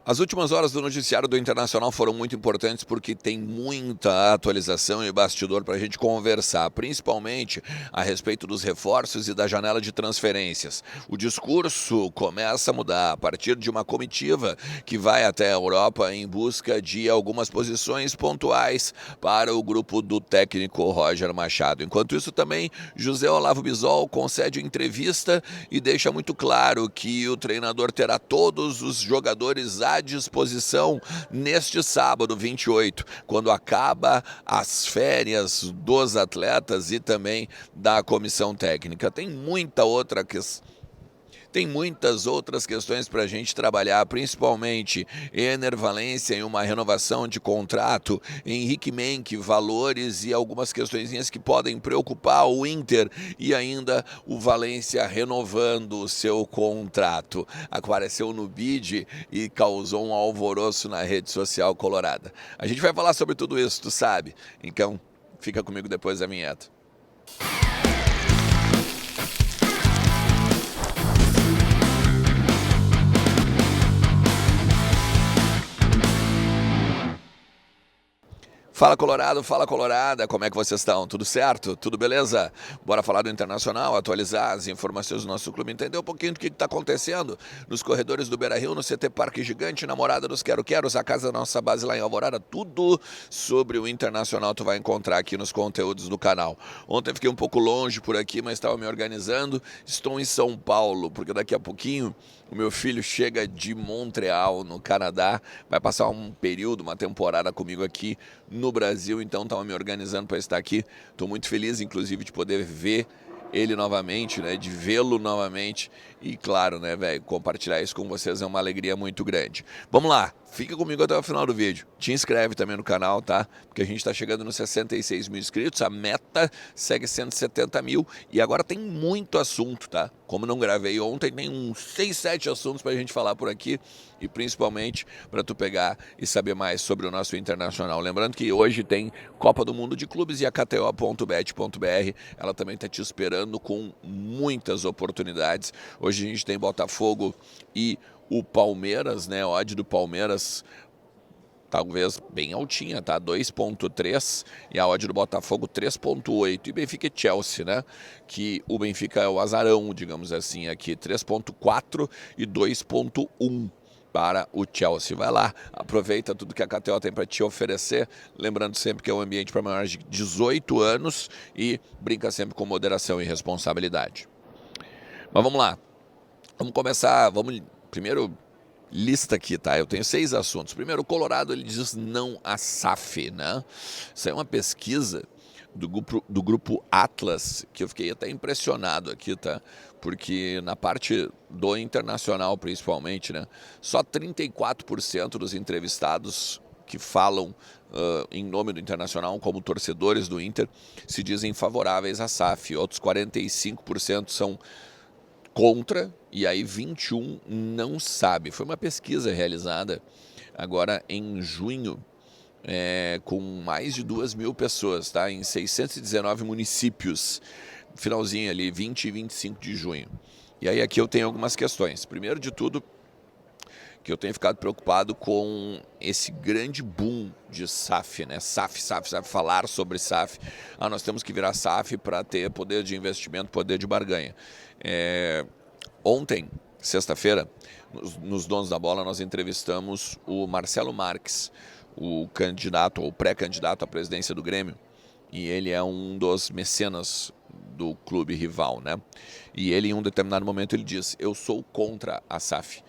As últimas horas do noticiário do Internacional foram muito importantes porque tem muita atualização e bastidor para a gente conversar, principalmente a respeito dos reforços e da janela de transferências. O discurso começa a mudar a partir de uma comitiva que vai até a Europa em busca de algumas posições pontuais para o grupo do técnico Roger Machado. Enquanto isso também, José Olavo Bisol concede entrevista e deixa muito claro que o treinador terá todos os jogadores à disposição neste sábado 28, quando acaba as férias dos atletas e também da comissão técnica. Tem muitas outras questões para a gente trabalhar, principalmente Ener Valencia em uma renovação de contrato, Henrique Menck, valores e algumas questõezinhas que podem preocupar o Inter e ainda o Valencia renovando o seu contrato. Apareceu no bid e causou um alvoroço na rede social colorada. A gente vai falar sobre tudo isso, tu sabe? Então, fica comigo depois da vinheta. Fala Colorado, fala Colorada, como é que vocês estão? Tudo certo? Tudo beleza? Bora falar do Internacional, atualizar as informações do nosso clube, entender um pouquinho do que está acontecendo nos corredores do Beira-Rio, no CT Parque Gigante, na Morada dos Quero-Queros, a casa da nossa base lá em Alvorada, tudo sobre o Internacional tu vai encontrar aqui nos conteúdos do canal. Ontem eu fiquei um pouco longe por aqui, mas estava me organizando, estou em São Paulo, porque daqui a pouquinho o meu filho chega de Montreal, no Canadá, vai passar um período, uma temporada comigo aqui no Brasil, então estava me organizando para estar aqui. Estou muito feliz, inclusive, de poder ver ele novamente, né, de vê-lo novamente e, claro, né, velho, compartilhar isso com vocês é uma alegria muito grande. Vamos lá, fica comigo até o final do vídeo. Te inscreve também no canal, tá? Porque a gente está chegando nos 66 mil inscritos, a meta segue 170 mil e agora tem muito assunto, tá? Como não gravei ontem, tem uns 6, 7 assuntos para a gente falar por aqui e principalmente para tu pegar e saber mais sobre o nosso Internacional. Lembrando que hoje tem Copa do Mundo de Clubes e a KTO.bet.br, ela também está te esperando com muitas oportunidades. Hoje a gente tem Botafogo e o Palmeiras, né? A odd do Palmeiras talvez bem altinha, tá? 2.3 e a odd do Botafogo 3.8 e Benfica e Chelsea, né? Que o Benfica é o azarão, digamos assim, aqui 3.4 e 2.1 para o Chelsea. Vai lá, aproveita tudo que a KTO tem para te oferecer, lembrando sempre que é um ambiente para maiores de 18 anos e brinca sempre com moderação e responsabilidade. Mas vamos lá, vamos começar, vamos primeiro lista aqui, tá? Eu tenho 6 assuntos. Primeiro, o Colorado, ele diz não à SAF, né? Isso é uma pesquisa do grupo Atlas, que eu fiquei até impressionado aqui, tá? Porque na parte do Internacional, principalmente, né? Só 34% dos entrevistados que falam em nome do Internacional como torcedores do Inter se dizem favoráveis à SAF. Outros 45% são contra, e aí 21 não sabe. Foi uma pesquisa realizada agora em junho, com mais de 2.000 pessoas, tá? Em 619 municípios, finalzinho ali, 20 e 25 de junho. E aí aqui eu tenho algumas questões. Primeiro de tudo, que eu tenho ficado preocupado com esse grande boom de SAF, né? SAF, falar sobre SAF. Nós temos que virar SAF para ter poder de investimento, poder de barganha. Ontem, sexta-feira, nos Donos da Bola, nós entrevistamos o Marcelo Marques, o candidato ou pré-candidato à presidência do Grêmio, e ele é um dos mecenas do clube rival, né? E ele, em um determinado momento, ele diz: eu sou contra a SAF.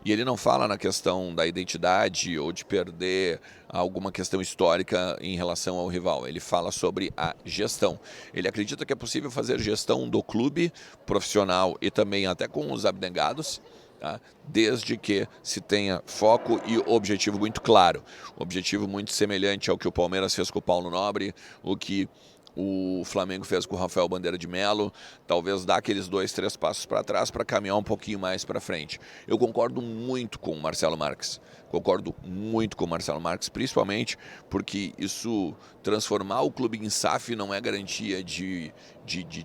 E ele não fala na questão da identidade ou de perder alguma questão histórica em relação ao rival. Ele fala sobre a gestão. Ele acredita que é possível fazer gestão do clube profissional e também até com os abnegados, tá? Desde que se tenha foco e objetivo muito claro. Objetivo muito semelhante ao que o Palmeiras fez com o Paulo Nobre, o que o Flamengo fez com o Rafael Bandeira de Melo, talvez dar aqueles 2, 3 passos para trás para caminhar um pouquinho mais para frente. Eu concordo muito com o Marcelo Marques, principalmente porque isso, transformar o clube em SAF não é garantia de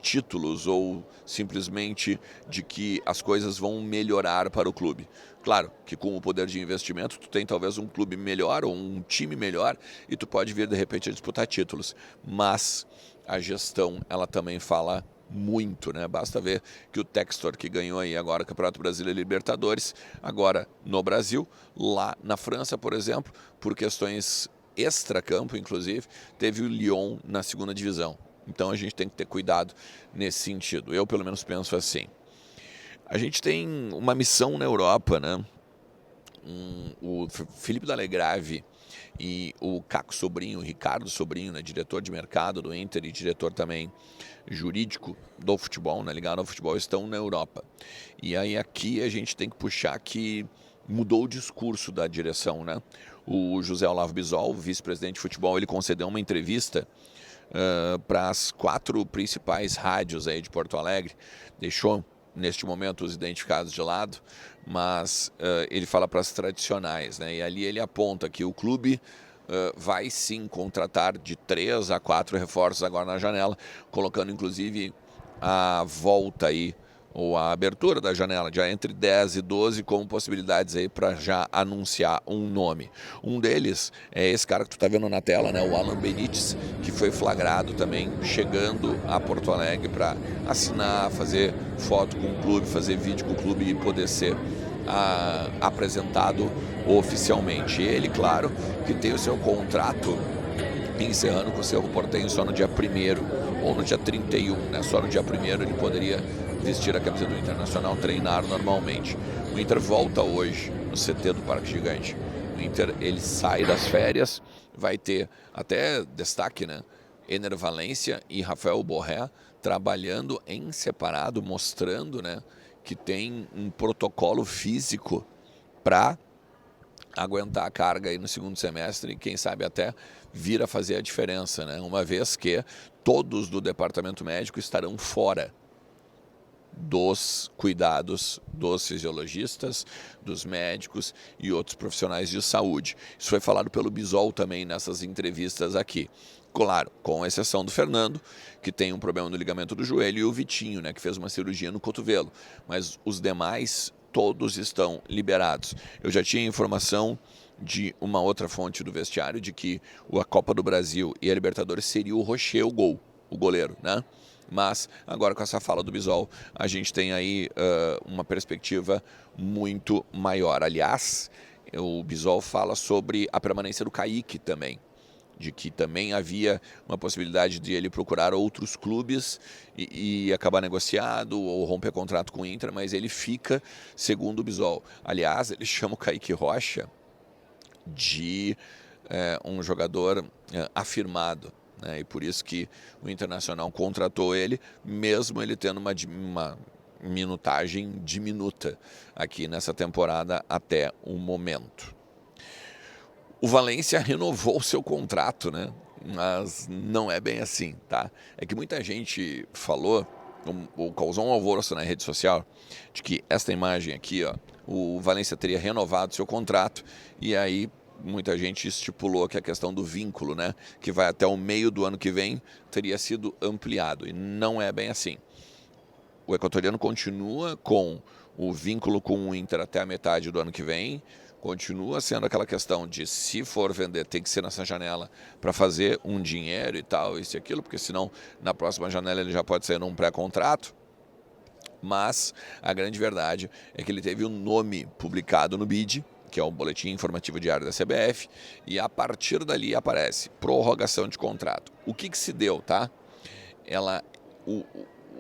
títulos ou simplesmente de que as coisas vão melhorar para o clube. Claro que com o poder de investimento tu tem talvez um clube melhor ou um time melhor e tu pode vir de repente a disputar títulos, mas a gestão ela também fala muito, né? Basta ver que o Textor, que ganhou aí agora o Campeonato Brasileiro e Libertadores, agora no Brasil, lá na França, por exemplo, por questões extracampo, inclusive, teve o Lyon na segunda divisão. Então a gente tem que ter cuidado nesse sentido. Eu pelo menos penso assim. A gente tem uma missão na Europa, né? O Felipe D'Alegrave e o Caco Sobrinho, o Ricardo Sobrinho, né, diretor de mercado do Inter e diretor também jurídico do futebol, né, ligado ao futebol, estão na Europa. E aí aqui a gente tem que puxar que mudou o discurso da direção, né? O José Olavo Bisol, vice-presidente de futebol, ele concedeu uma entrevista para as 4 principais rádios aí de Porto Alegre, deixou neste momento os identificados de lado, mas ele fala para as tradicionais, né? E ali ele aponta que o clube vai sim contratar de 3 a 4 reforços agora na janela, colocando inclusive a volta aí, ou a abertura da janela, já entre 10 e 12, como possibilidades aí para já anunciar um nome. Um deles é esse cara que tu está vendo na tela, né, o Alan Benítez, que foi flagrado também chegando a Porto Alegre para assinar, fazer foto com o clube, fazer vídeo com o clube e poder ser apresentado oficialmente. Ele, claro, que tem o seu contrato encerrando com o Cerro Porteño só no dia 1º ou no dia 31, né? Só no dia 1º ele poderia vestir a camisa do Internacional, treinar normalmente. O Inter volta hoje no CT do Parque Gigante. O Inter ele sai das férias, vai ter até destaque, né? Ener Valencia e Rafael Borré trabalhando em separado, mostrando, né, que tem um protocolo físico para aguentar a carga aí no segundo semestre e quem sabe até vir a fazer a diferença, né? Uma vez que todos do departamento médico estarão fora dos cuidados dos fisiologistas, dos médicos e outros profissionais de saúde. Isso foi falado pelo Bisol também nessas entrevistas aqui. Claro, com exceção do Fernando, que tem um problema no ligamento do joelho, e o Vitinho, né, que fez uma cirurgia no cotovelo. Mas os demais, todos estão liberados. Eu já tinha informação de uma outra fonte do vestiário de que a Copa do Brasil e a Libertadores seria o Rocher o goleiro, né? Mas agora com essa fala do Bisol, a gente tem aí uma perspectiva muito maior. Aliás, o Bisol fala sobre a permanência do Kaique também, de que também havia uma possibilidade de ele procurar outros clubes e acabar negociado ou romper contrato com o Inter, mas ele fica, segundo o Bisol. Aliás, ele chama o Kaique Rocha de um jogador afirmado, né? E por isso que o Internacional contratou ele, mesmo ele tendo uma minutagem diminuta aqui nessa temporada até o momento. O Valencia renovou o seu contrato, né? Mas não é bem assim, tá? É que muita gente falou, ou causou um alvoroço na rede social, de que esta imagem aqui, ó, o Valencia teria renovado seu contrato e aí muita gente estipulou que a questão do vínculo, né, que vai até o meio do ano que vem, teria sido ampliado. E não é bem assim. O equatoriano continua com o vínculo com o Inter até a metade do ano que vem, continua sendo aquela questão de se for vender tem que ser nessa janela para fazer um dinheiro e tal, isso e aquilo, porque senão na próxima janela ele já pode sair num pré-contrato. Mas a grande verdade é que ele teve um nome publicado no BID, que é o Boletim Informativo Diário da CBF, e a partir dali aparece prorrogação de contrato. O que se deu, tá?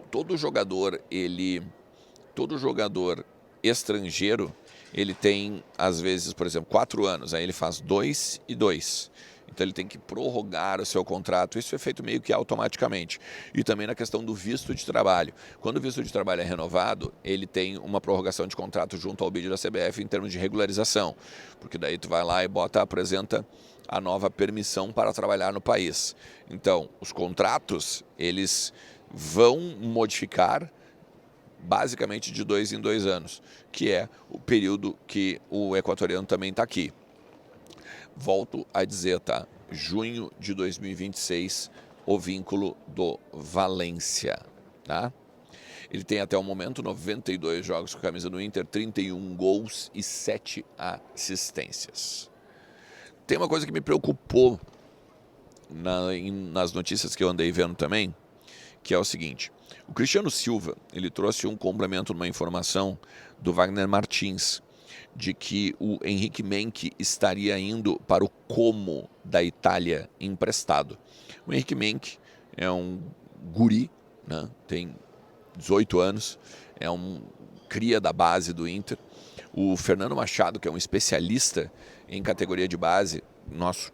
Todo jogador estrangeiro, ele tem, às vezes, por exemplo, 4 anos, aí ele faz 2 e 2. Então ele tem que prorrogar o seu contrato. Isso é feito meio que automaticamente. E também na questão do visto de trabalho. Quando o visto de trabalho é renovado, ele tem uma prorrogação de contrato junto ao BID da CBF em termos de regularização. Porque daí tu vai lá e apresenta a nova permissão para trabalhar no país. Então, os contratos, eles vão modificar basicamente de 2 em 2 anos, que é o período que o equatoriano também está aqui. Volto a dizer, tá? Junho de 2026, o vínculo do Valencia, tá? Ele tem até o momento 92 jogos com a camisa do Inter, 31 gols e 7 assistências. Tem uma coisa que me preocupou nas notícias que eu andei vendo também, que é o seguinte: o Cristiano Silva, ele trouxe um complemento numa informação do Wagner Martins, de que o Henrique Menck estaria indo para o Como da Itália emprestado. O Henrique Menck é um guri, né? Tem 18 anos, é um cria da base do Inter. O Fernando Machado, que é um especialista em categoria de base, nosso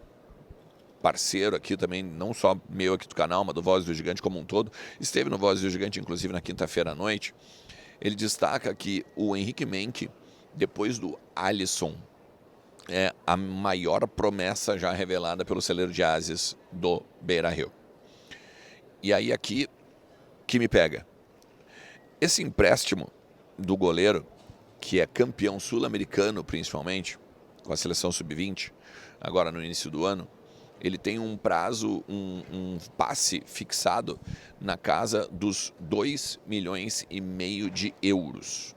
parceiro aqui também, não só meu aqui do canal, mas do Voz do Gigante como um todo, esteve no Voz do Gigante, inclusive, na quinta-feira à noite. Ele destaca que o Henrique Menck, depois do Alisson, é a maior promessa já revelada pelo celeiro de Ases do Beira-Rio. E aí aqui que me pega. Esse empréstimo do goleiro, que é campeão sul-americano principalmente, com a seleção sub-20, agora no início do ano, ele tem um prazo, um passe fixado na casa dos 2,5 milhões de euros.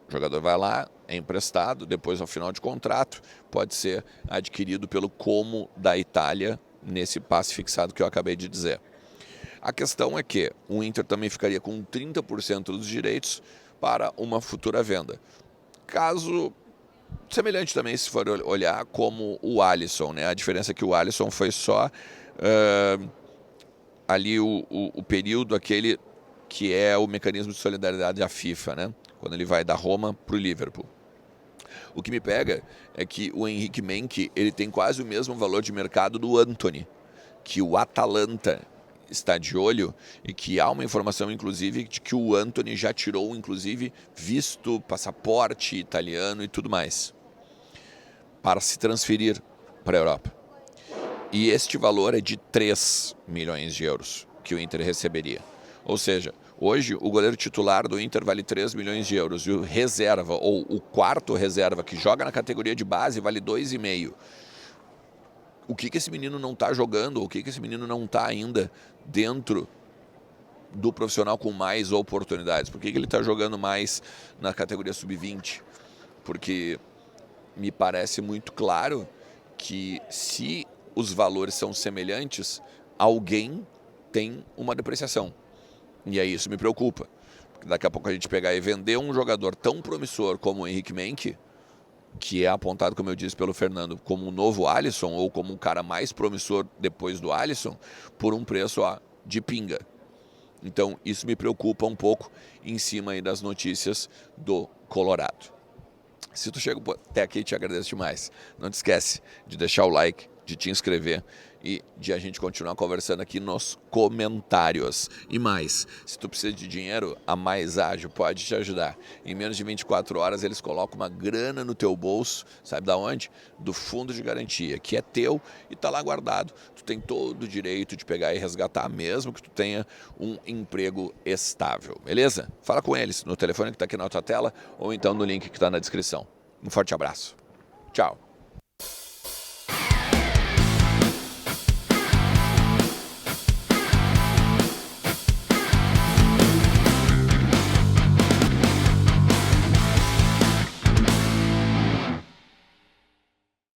O jogador vai lá, é emprestado, depois ao final de contrato, pode ser adquirido pelo Como da Itália, nesse passe fixado que eu acabei de dizer. A questão é que o Inter também ficaria com 30% dos direitos para uma futura venda. Caso semelhante também, se for olhar, como o Alisson, né? A diferença é que o Alisson foi só ali o período aquele que é o mecanismo de solidariedade da FIFA, né? Quando ele vai da Roma para o Liverpool. O que me pega é que o Henrique Menck, ele tem quase o mesmo valor de mercado do Antony, que o Atalanta está de olho, e que há uma informação, inclusive, de que o Antony já tirou, inclusive, visto, passaporte italiano e tudo mais, para se transferir para a Europa. E este valor é de 3 milhões de euros que o Inter receberia. Ou seja, hoje o goleiro titular do Inter vale 3 milhões de euros e o reserva, ou o quarto reserva, que joga na categoria de base, vale 2,5. O que esse menino não está jogando? O que esse menino não está ainda dentro do profissional com mais oportunidades? Por que ele está jogando mais na categoria sub-20? Porque me parece muito claro que, se os valores são semelhantes, alguém tem uma depreciação. E aí isso me preocupa. Porque daqui a pouco a gente pegar e vender um jogador tão promissor como o Henrique Menck, que é apontado, como eu disse, pelo Fernando, como um novo Alisson, ou como um cara mais promissor depois do Alisson, por um preço de pinga. Então isso me preocupa um pouco em cima aí das notícias do Colorado. Se tu chega até aqui, te agradeço demais. Não te esquece de deixar o like, de te inscrever e de a gente continuar conversando aqui nos comentários. E mais, se tu precisa de dinheiro, a Mais Ágil pode te ajudar. Em menos de 24 horas eles colocam uma grana no teu bolso, sabe da onde? Do fundo de garantia, que é teu e está lá guardado. Tu tem todo o direito de pegar e resgatar, mesmo que tu tenha um emprego estável, beleza? Fala com eles no telefone que está aqui na tua tela ou então no link que está na descrição. Um forte abraço. Tchau.